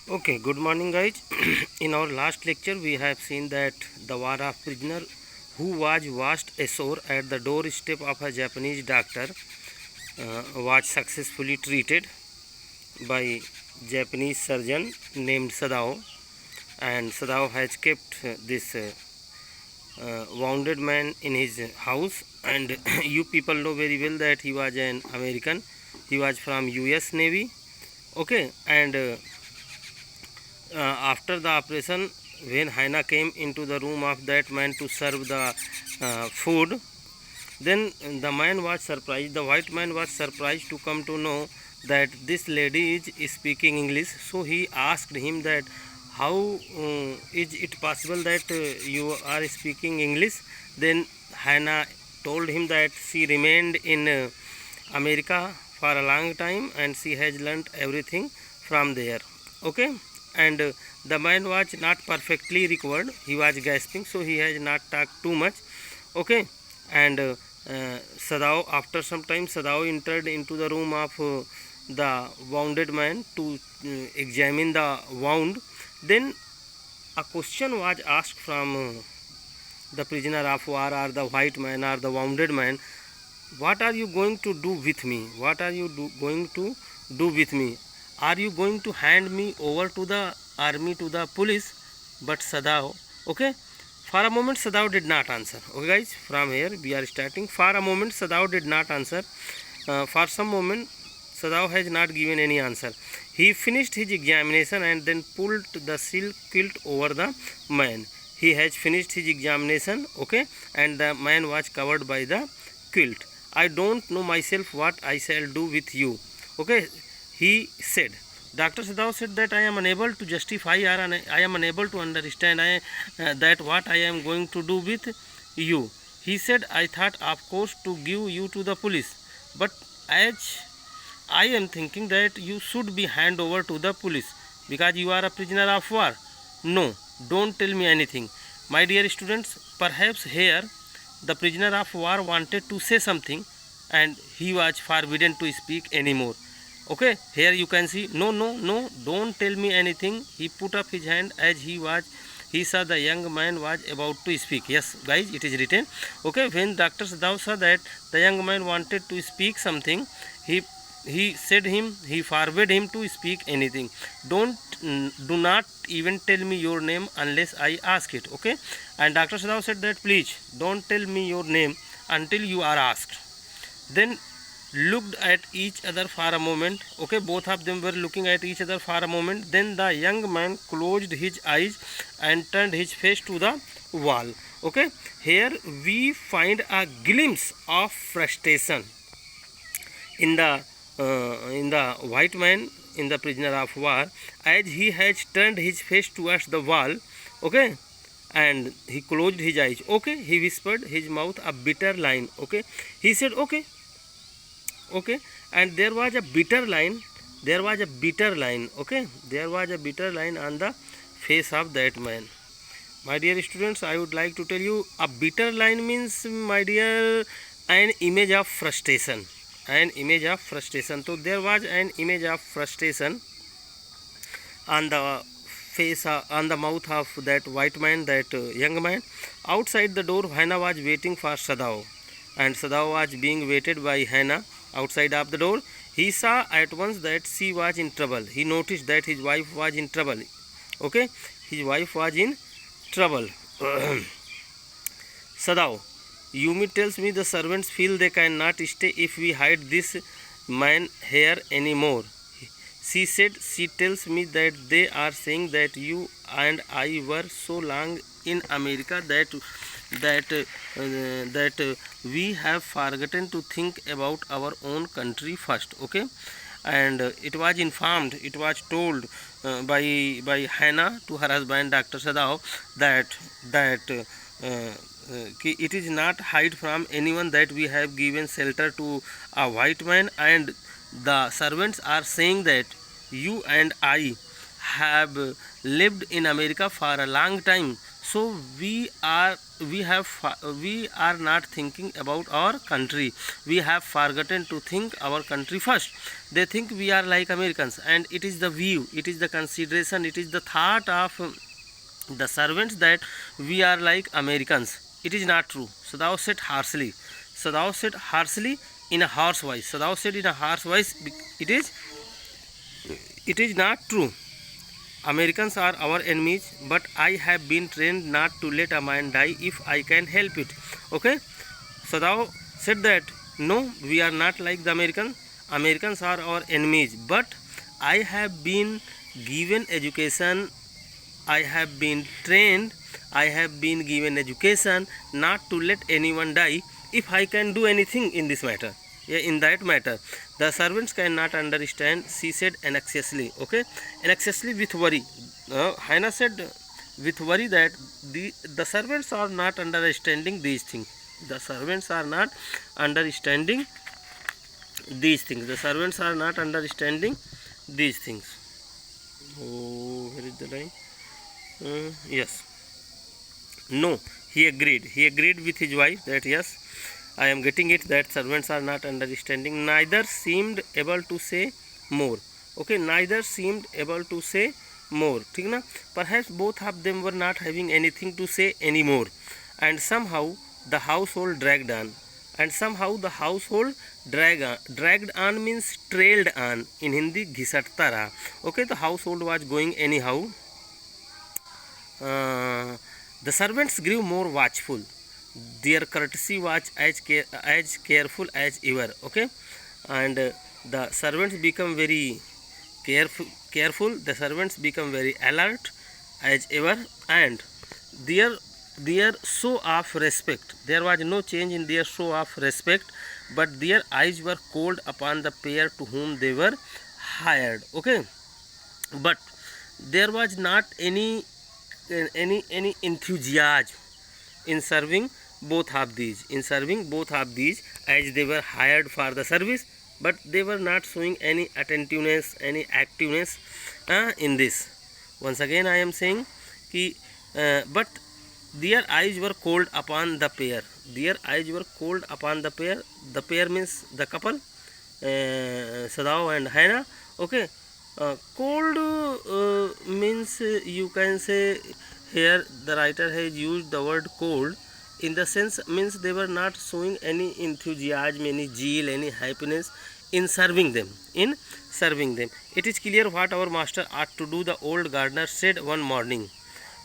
Okay, good morning, guys. In our last lecture, we have seen that the war of prisoner who was washed ashore at the doorstep of a Japanese doctor was successfully treated by Japanese surgeon named Sadao, and Sadao has kept this wounded man in his house. And you people know very well that he was an American. He was from US Navy. Okay, and after the operation, when Haina came into the room of that man to serve the food, then the man was surprised, the white man was surprised to come to know that this lady is speaking English. So he asked him that how is it possible that you are speaking English. Then Hannah told him that she remained in America for a long time and she has learnt everything from there. Okay, and the man was not perfectly recovered, he was gasping, so he has not talked too much. Okay, and Sadao, after some time, Sadao entered into the room of the wounded man to examine the wound. Then a question was asked from the prisoner of war or the white man or the wounded man. What are you going to do with me? What are you going to do with me? Are you going to hand me over to the army, to the police? But Sadao, okay, for a moment Sadao did not answer. Okay guys, from here we are starting. For a moment Sadao did not answer. For some moment Sadao has not given any answer. He finished his examination and then pulled the silk quilt over the man. He has finished his examination, okay, and the man was covered by the quilt. I don't know myself what I shall do with you. Okay, he said. Dr. Sadao said that I am unable to justify or I am unable to understand that what I am going to do with you. He said, I thought of course to give you to the police, but as I am thinking that you should be hand over to the police because you are a prisoner of war. No, don't tell me anything. My dear students, perhaps here the prisoner of war wanted to say something and he was forbidden to speak anymore. Okay, here you can see, no, don't tell me anything. He put up his hand as he saw the young man was about to speak. Yes guys, it is written. Okay, when Dr. Sadao saw that the young man wanted to speak something, he said him, he forbade him to speak anything. Do not even tell me your name unless I ask it. Okay, and Dr. Sadao said that please don't tell me your name until you are asked. Then looked at each other for a moment. Okay, both of them were looking at each other for a moment. Then the young man closed his eyes and turned his face to the wall. Okay, here we find a glimpse of frustration in the white man, in the prisoner of war, as he has turned his face towards the wall. Okay, and he closed his eyes. Okay, he whispered his mouth a bitter line. Okay, he said okay, and there was a bitter line. Okay, there was a bitter line on the face of that man. My dear students, I would like to tell you, a bitter line means, my dear, an image of frustration. So there was an image of frustration on the face, on the mouth of that white man, that young man. Outside the door, Hannah was waiting for Sadao, and Sadao was being waited by Hannah outside of the door. He saw at once that she was in trouble. He noticed that his wife was in trouble. Okay, his wife was in trouble. Sadao, Yumi tells me the servants feel they cannot stay if we hide this man here anymore. She said she tells me that they are saying that you and I were so long in America that we have forgotten to think about our own country first. Okay, and it was informed, it was told by Hannah to her husband Dr. Sadao that it is not hide from anyone that we have given shelter to a white man, and the servants are saying that you and I have lived in America for a long time, So we are not thinking about our country. We have forgotten to think our country first. They think we are like Americans, and it is the view, it is the consideration, it is the thought of the servants that we are like Americans. It is not true. So thou said harshly. So thou said harshly in a harsh voice. So thou said in a harsh voice. It is not true. Americans are our enemies, but I have been trained not to let a man die if I can help it. Okay? So thou said that no, we are not like the Americans. Americans are our enemies, but I have been given education, I have been trained, I have been given education not to let anyone die if I can do anything in this matter. Yeah, in that matter. The servants cannot understand, she said anxiously. Okay, anxiously with worry. Hannah said with worry that the servants are not understanding these things. The servants are not understanding these things. The servants are not understanding these things. Oh, where is the line? Yes. No, he agreed. He agreed with his wife that yes, I am getting it, that servants are not understanding. Neither seemed able to say more. Okay, neither seemed able to say more. ठीक ना? Perhaps both of them were not having anything to say anymore. And somehow the household dragged on. And somehow the household dragged on means trailed on. In Hindi, घिसटता रहा. Okay, the household was going anyhow. The servants grew more watchful. Their courtesy was as careful as ever. Okay, and the servants become very careful. The servants become very alert as ever, and their show of respect. There was no change in their show of respect, but their eyes were cold upon the pair to whom they were hired. Okay, but there was not any enthusiasm in serving both of these, as they were hired for the service, but they were not showing any attentiveness, any activeness in this. Once again I am saying ki, but their eyes were cold upon the pair. Their eyes were cold upon the pair. The pair means the couple, Sadao and Hannah. Okay, cold means you can say, here the writer has used the word cold in the sense means they were not showing any enthusiasm, any zeal, any happiness in serving them. It is clear what our master ought to do, the old gardener said one morning.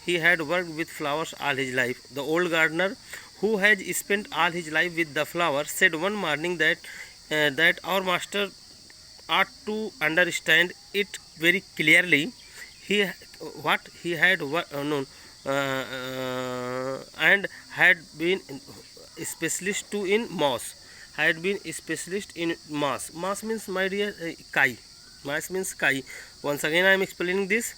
He had worked with flowers all his life. The old gardener, who has spent all his life with the flowers, said one morning that our master ought to understand it very clearly. He had known and had been specialist too in moss. Moss means, my dear, kai. Moss means kai. Once again I am explaining this.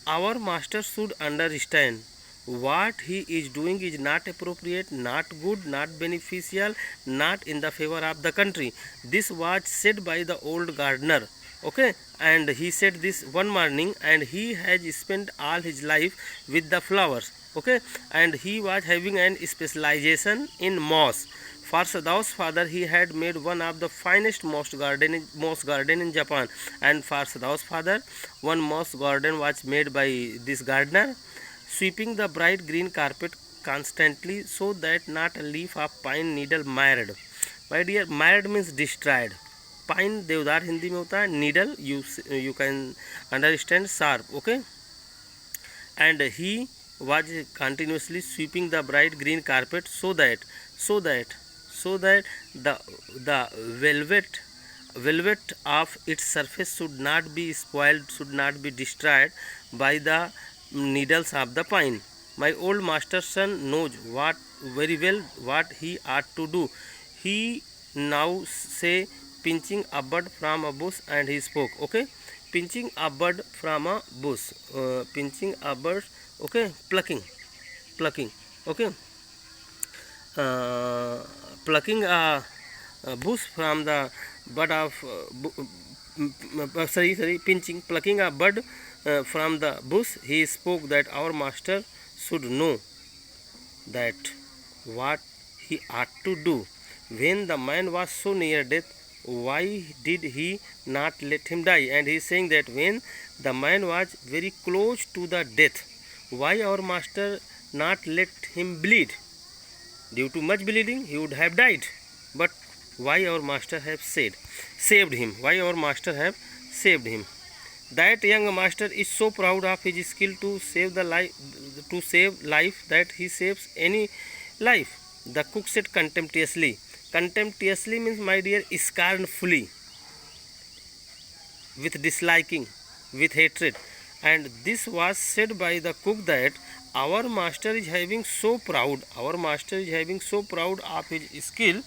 Our master should understand what he is doing is not appropriate, not good, not beneficial, not in the favor of the country. This was said by the old gardener. Okay, and he said this one morning, and he has spent all his life with the flowers. Okay, and he was having an specialization in moss. For Sadao's father, he had made one of the finest moss garden in Japan, and for Sadao's father, one moss garden was made by this gardener, sweeping the bright green carpet constantly so that not a leaf of pine needle marred. My dear, marred means destroyed. Pine देवदार हिंदी में होता है, needle you can understand sharp. Okay, and he was continuously sweeping the bright green carpet so that the velvet of its surface should not be spoiled, should not be destroyed by the needles of the pine. My old master's son knows very well what he ought to do. He now say, pinching a bird from a bush, and he spoke. Okay, pinching a bird from a bush, pinching a bird. Okay, plucking. Okay, plucking a bush from the bud of plucking a bud from the bush. He spoke that our master should know that what he ought to do. When the man was so near death, why did he not let him die? And he is saying that when the man was very close to the death, why our master not let him bleed? Due to much bleeding, he would have died. But why our master have saved him? Why our master have saved him? That young master is so proud of his skill to save life that he saves any life. The cook said contemptuously. Contemptuously means, my dear, scornfully, with disliking, with hatred. And this was said by the cook that our master is having so proud of his skill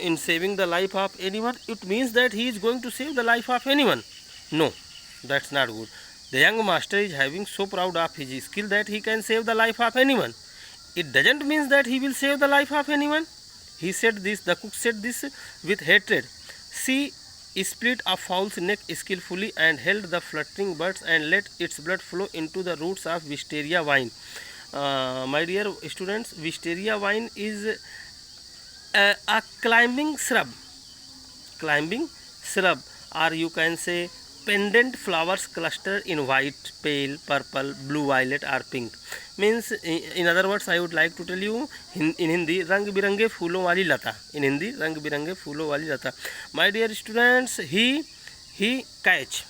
in saving the life of anyone. It means that he is going to save the life of anyone. No, that's not good. The young master is having so proud of his skill that he can save the life of anyone. It doesn't mean that he will save the life of anyone. He said this, the cook said this with hatred. She split a fowl's neck skillfully and held the fluttering birds and let its blood flow into the roots of wisteria vine. My dear students, wisteria vine is a climbing shrub, or you can say pendant flowers cluster in white, pale, purple, blue, violet or pink. Means in other words, I would like to tell you in Hindi, रंग बिरंगे फूलों वाली लता. In Hindi, रंग बिरंगे फूलों वाली लता. My dear students, he catch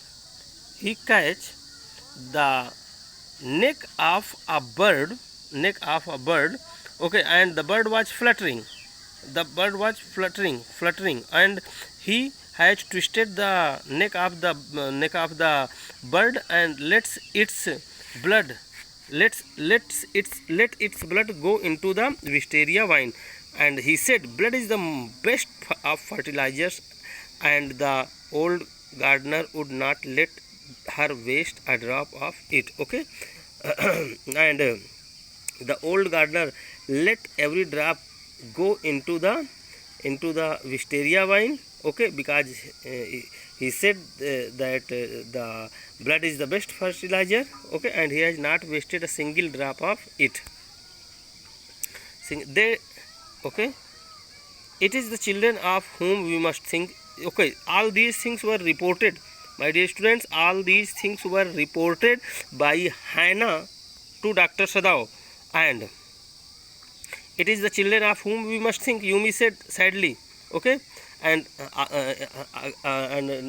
the neck of a bird, okay, and the bird was fluttering. And he has twisted the neck of the bird and let its blood go into the wisteria vine. And he said, blood is the best of fertilizers, and the old gardener would not let her waste a drop of it. Okay. And the old gardener let every drop go into the wisteria vine. Okay, because he said that the blood is the best fertilizer. Okay, and he has not wasted a single drop of it. Okay, it is the children of whom we must think. Okay, all these things were reported, my dear students. All these things were reported by Hannah to Dr. Sadao, and it is the children of whom we must think, Yumi said sadly. Okay, and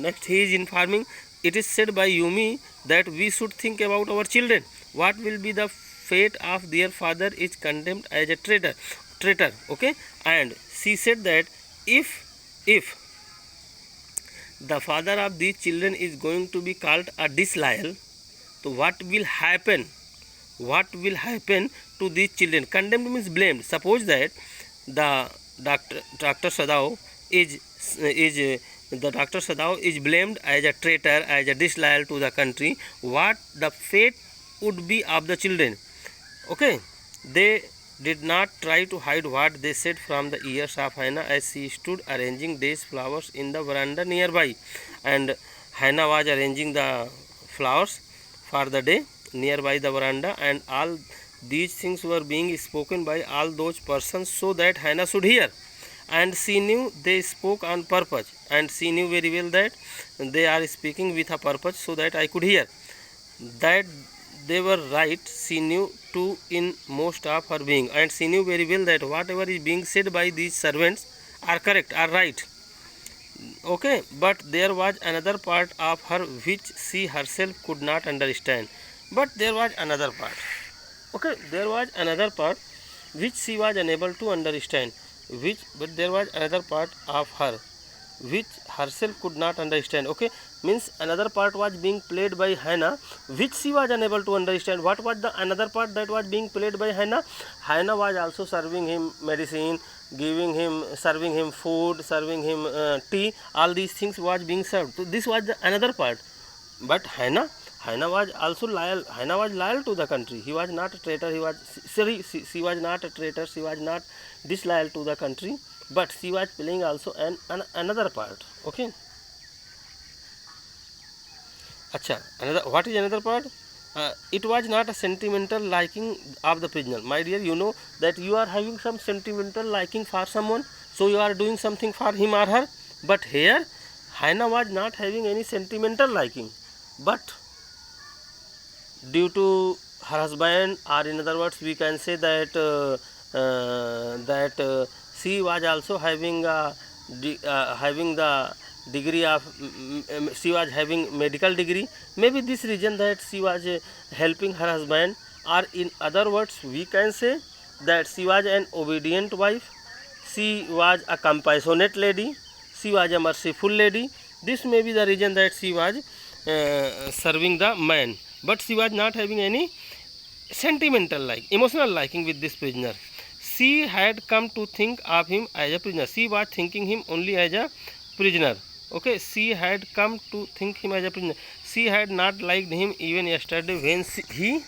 next he is informing, it is said by Yumi that we should think about our children. What will be the fate of their father is condemned as a traitor. Okay, and she said that if the father of these children is going to be called a disloyal, so what will happen to these children? Condemned means blamed. Suppose that the Dr. Sadao is blamed as a traitor, as a disloyal to the country. What the fate would be of the children? Okay, they did not try to hide what they said from the ears of Hannah as she stood arranging day's flowers in the veranda nearby. And Hannah was arranging the flowers for the day nearby the veranda, and all these things were being spoken by all those persons so that Hannah should hear. And she knew they spoke on purpose, and she knew very well that they are speaking with a purpose so that I could hear. That they were right, she knew too in most of her being, and she knew very well that whatever is being said by these servants are correct, are right. Okay, but there was another part of her which she herself could not understand. But there was another part. Okay, there was another part which she was unable to understand. But there was another part of her which herself could not understand. Okay, means another part was being played by Hannah which she was unable to understand. What was the another part that was being played by Hannah? Hannah was also serving him medicine, serving him food, serving him tea. All these things was being served. So this was the another part. But Hannah was also loyal. Hannah was loyal to the country. He was not a traitor. She was not a traitor. She was not disloyal to the country. But she was playing also another part. Okay. Acha, what is another part? it was not a sentimental liking of the prisoner. My dear, you know that you are having some sentimental liking for someone, so you are doing something for him or her. But here Haina was not having any sentimental liking, but due to her husband, or in other words we can say that she was also having having the degree of she was having medical degree. Maybe this reason that she was helping her husband, or in other words we can say that she was an obedient wife, she was a compassionate lady, she was a merciful lady. This may be the reason that she was serving the man, but she was not having any sentimental emotional liking with this prisoner. She had come to think of him as a prisoner. She was thinking him only as a prisoner. Okay, she had come to think him as a prisoner. She had not liked him even yesterday when he